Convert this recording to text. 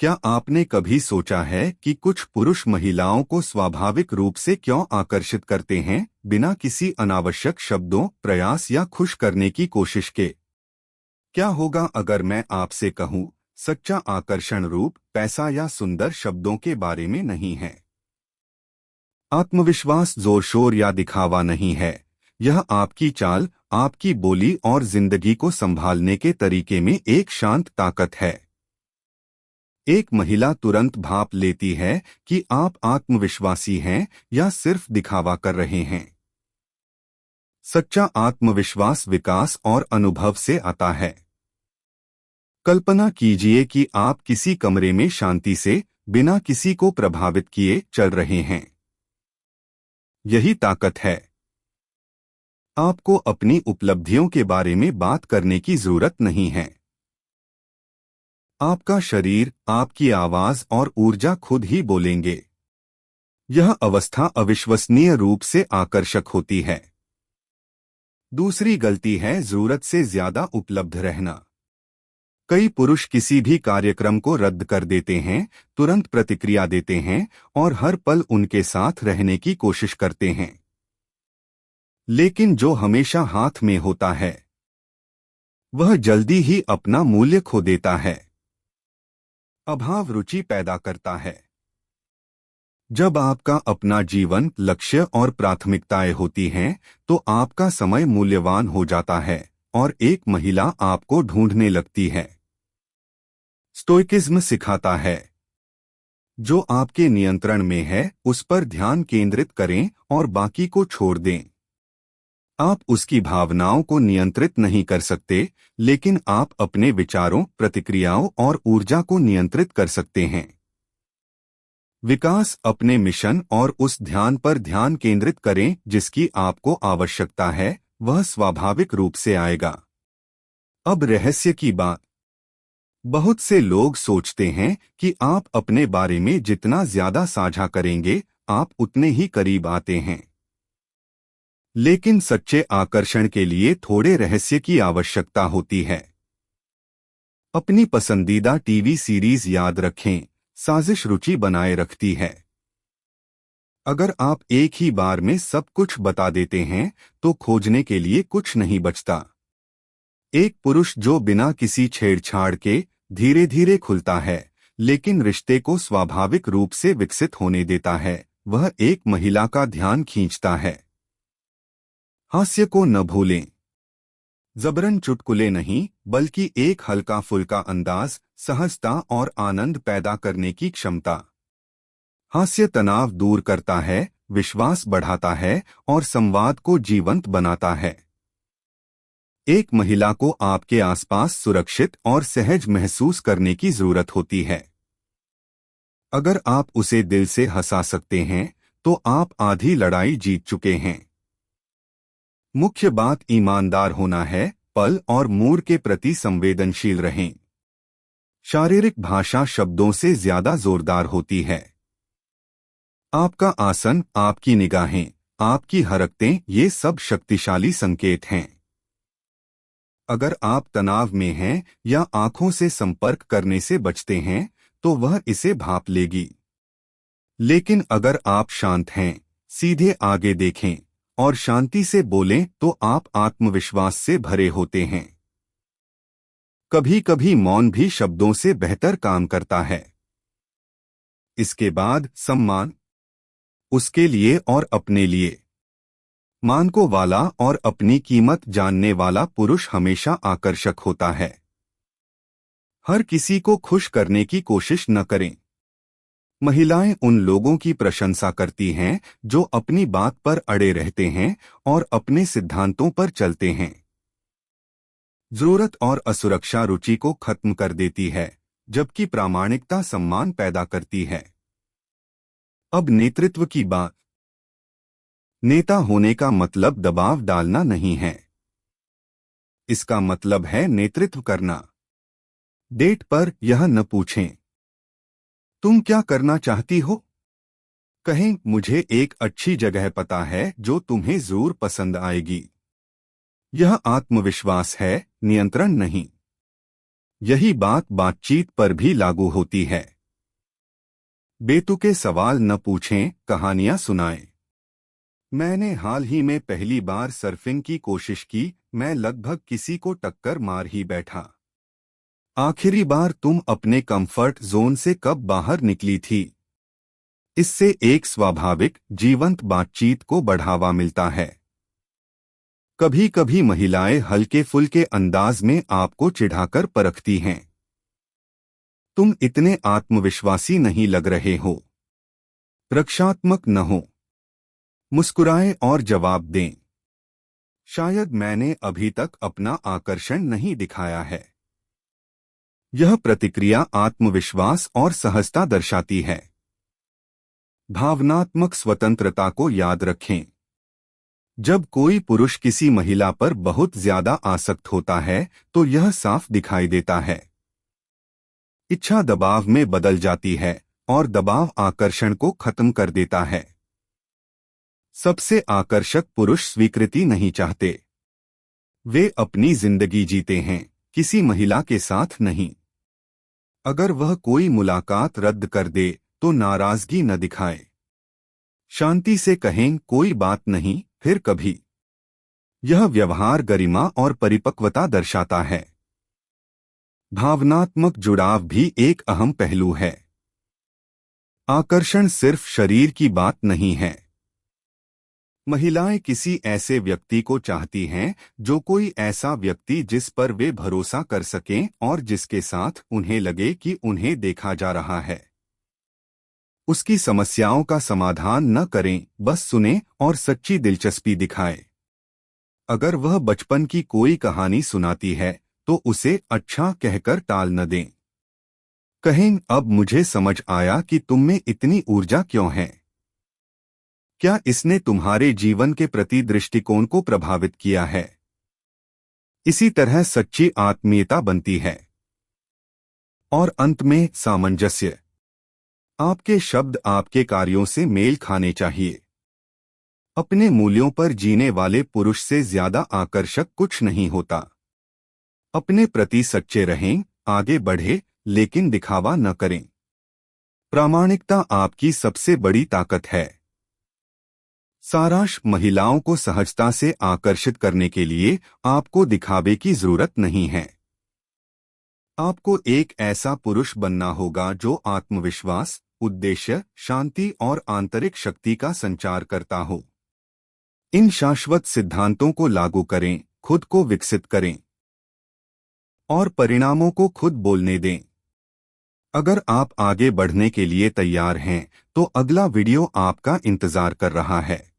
क्या आपने कभी सोचा है कि कुछ पुरुष महिलाओं को स्वाभाविक रूप से क्यों आकर्षित करते हैं, बिना किसी अनावश्यक शब्दों, प्रयास या खुश करने की कोशिश के? क्या होगा अगर मैं आपसे कहूं, सच्चा आकर्षण रूप पैसा या सुंदर शब्दों के बारे में नहीं है। आत्मविश्वास जोर शोर या दिखावा नहीं है। यह आपकी चाल, आपकी बोली और जिंदगी को संभालने के तरीके में एक शांत ताकत है। एक महिला तुरंत भाप लेती है कि आप आत्मविश्वासी हैं या सिर्फ दिखावा कर रहे हैं। सच्चा आत्मविश्वास विकास और अनुभव से आता है। कल्पना कीजिए कि आप किसी कमरे में शांति से, बिना किसी को प्रभावित किए चल रहे हैं। यही ताकत है। आपको अपनी उपलब्धियों के बारे में बात करने की जरूरत नहीं है। आपका शरीर, आपकी आवाज और ऊर्जा खुद ही बोलेंगे। यह अवस्था अविश्वसनीय रूप से आकर्षक होती है। दूसरी गलती है जरूरत से ज्यादा उपलब्ध रहना। कई पुरुष किसी भी कार्यक्रम को रद्द कर देते हैं, तुरंत प्रतिक्रिया देते हैं और हर पल उनके साथ रहने की कोशिश करते हैं। लेकिन जो हमेशा हाथ में होता है, वह जल्दी ही अपना मूल्य खो देता है। अभाव रुचि पैदा करता है। जब आपका अपना जीवन, लक्ष्य और प्राथमिकताएं होती हैं, तो आपका समय मूल्यवान हो जाता है और एक महिला आपको ढूंढने लगती है। स्टोइकिज्म सिखाता है, जो आपके नियंत्रण में है उस पर ध्यान केंद्रित करें और बाकी को छोड़ दें। आप उसकी भावनाओं को नियंत्रित नहीं कर सकते, लेकिन आप अपने विचारों, प्रतिक्रियाओं और ऊर्जा को नियंत्रित कर सकते हैं। विकास अपने मिशन और उस ध्यान पर ध्यान केंद्रित करें जिसकी आपको आवश्यकता है, वह स्वाभाविक रूप से आएगा। अब रहस्य की बात। बहुत से लोग सोचते हैं कि आप अपने बारे में जितना ज्यादा साझा करेंगे, आप उतने ही करीब आते हैं। लेकिन सच्चे आकर्षण के लिए थोड़े रहस्य की आवश्यकता होती है। अपनी पसंदीदा टीवी सीरीज याद रखें, साजिश रुचि बनाए रखती है। अगर आप एक ही बार में सब कुछ बता देते हैं, तो खोजने के लिए कुछ नहीं बचता। एक पुरुष जो बिना किसी छेड़छाड़ के धीरे धीरे खुलता है, लेकिन रिश्ते को स्वाभाविक रूप से विकसित होने देता है, वह एक महिला का ध्यान खींचता है। हास्य को न भूलें। जबरन चुटकुले नहीं, बल्कि एक हल्का फुल्का अंदाज, सहजता और आनंद पैदा करने की क्षमता। हास्य तनाव दूर करता है, विश्वास बढ़ाता है और संवाद को जीवंत बनाता है। एक महिला को आपके आसपास सुरक्षित और सहज महसूस करने की जरूरत होती है। अगर आप उसे दिल से हंसा सकते हैं, तो आप आधी लड़ाई जीत चुके हैं। मुख्य बात ईमानदार होना है, पल और मूड के प्रति संवेदनशील रहें। शारीरिक भाषा शब्दों से ज्यादा जोरदार होती है। आपका आसन, आपकी निगाहें, आपकी हरकतें, ये सब शक्तिशाली संकेत हैं। अगर आप तनाव में हैं या आंखों से संपर्क करने से बचते हैं, तो वह इसे भांप लेगी। लेकिन अगर आप शांत हैं, सीधे आगे देखें और शांति से बोलें, तो आप आत्मविश्वास से भरे होते हैं। कभी कभी मौन भी शब्दों से बेहतर काम करता है। इसके बाद सम्मान, उसके लिए और अपने लिए। मान को वाला और अपनी कीमत जानने वाला पुरुष हमेशा आकर्षक होता है। हर किसी को खुश करने की कोशिश न करें। महिलाएं उन लोगों की प्रशंसा करती हैं जो अपनी बात पर अड़े रहते हैं और अपने सिद्धांतों पर चलते हैं। जरूरत और असुरक्षा रुचि को खत्म कर देती है, जबकि प्रामाणिकता सम्मान पैदा करती है। अब नेतृत्व की बात। नेता होने का मतलब दबाव डालना नहीं है। इसका मतलब है नेतृत्व करना। डेट पर यह न पूछें, तुम क्या करना चाहती हो? कहें, मुझे एक अच्छी जगह पता है जो तुम्हें जरूर पसंद आएगी। यह आत्मविश्वास है, नियंत्रण नहीं। यही बात बातचीत पर भी लागू होती है। बेतुके सवाल न पूछें, कहानियां सुनाएं। मैंने हाल ही में पहली बार सर्फिंग की कोशिश की। मैं लगभग किसी को टक्कर मार ही बैठा। आखिरी बार तुम अपने कंफर्ट जोन से कब बाहर निकली थी? इससे एक स्वाभाविक, जीवंत बातचीत को बढ़ावा मिलता है। कभी कभी महिलाएं हल्के फुल्के अंदाज में आपको चिढ़ाकर परखती हैं। तुम इतने आत्मविश्वासी नहीं लग रहे हो। रक्षात्मक न हो। मुस्कुराएं और जवाब दें, शायद मैंने अभी तक अपना आकर्षण नहीं दिखाया है। यह प्रतिक्रिया आत्मविश्वास और सहजता दर्शाती है। भावनात्मक स्वतंत्रता को याद रखें। जब कोई पुरुष किसी महिला पर बहुत ज्यादा आसक्त होता है तो यह साफ दिखाई देता है। इच्छा दबाव में बदल जाती है और दबाव आकर्षण को खत्म कर देता है। सबसे आकर्षक पुरुष स्वीकृति नहीं चाहते। वे अपनी जिंदगी जीते हैं, किसी महिला के साथ नहीं। अगर वह कोई मुलाकात रद्द कर दे तो नाराजगी न दिखाए। शांति से कहें, कोई बात नहीं, फिर कभी। यह व्यवहार गरिमा और परिपक्वता दर्शाता है। भावनात्मक जुड़ाव भी एक अहम पहलू है। आकर्षण सिर्फ शरीर की बात नहीं है। महिलाएं किसी ऐसे व्यक्ति को चाहती हैं जो कोई ऐसा व्यक्ति जिस पर वे भरोसा कर सकें और जिसके साथ उन्हें लगे कि उन्हें देखा जा रहा है। उसकी समस्याओं का समाधान न करें, बस सुनें और सच्ची दिलचस्पी दिखाएं। अगर वह बचपन की कोई कहानी सुनाती है तो उसे अच्छा कहकर टाल न दें। कहें, अब मुझे समझ आया कि तुम में इतनी ऊर्जा क्यों है। क्या इसने तुम्हारे जीवन के प्रति दृष्टिकोण को प्रभावित किया है? इसी तरह सच्ची आत्मीयता बनती है। और अंत में सामंजस्य। आपके शब्द आपके कार्यों से मेल खाने चाहिए। अपने मूल्यों पर जीने वाले पुरुष से ज्यादा आकर्षक कुछ नहीं होता। अपने प्रति सच्चे रहें, आगे बढ़े, लेकिन दिखावा न करें। प्रामाणिकता आपकी सबसे बड़ी ताकत है। सारांश, महिलाओं को सहजता से आकर्षित करने के लिए आपको दिखावे की जरूरत नहीं है। आपको एक ऐसा पुरुष बनना होगा जो आत्मविश्वास, उद्देश्य, शांति और आंतरिक शक्ति का संचार करता हो। इन शाश्वत सिद्धांतों को लागू करें, खुद को विकसित करें और परिणामों को खुद बोलने दें। अगर आप आगे बढ़ने के लिए तैयार हैं तो अगला वीडियो आपका इंतजार कर रहा है।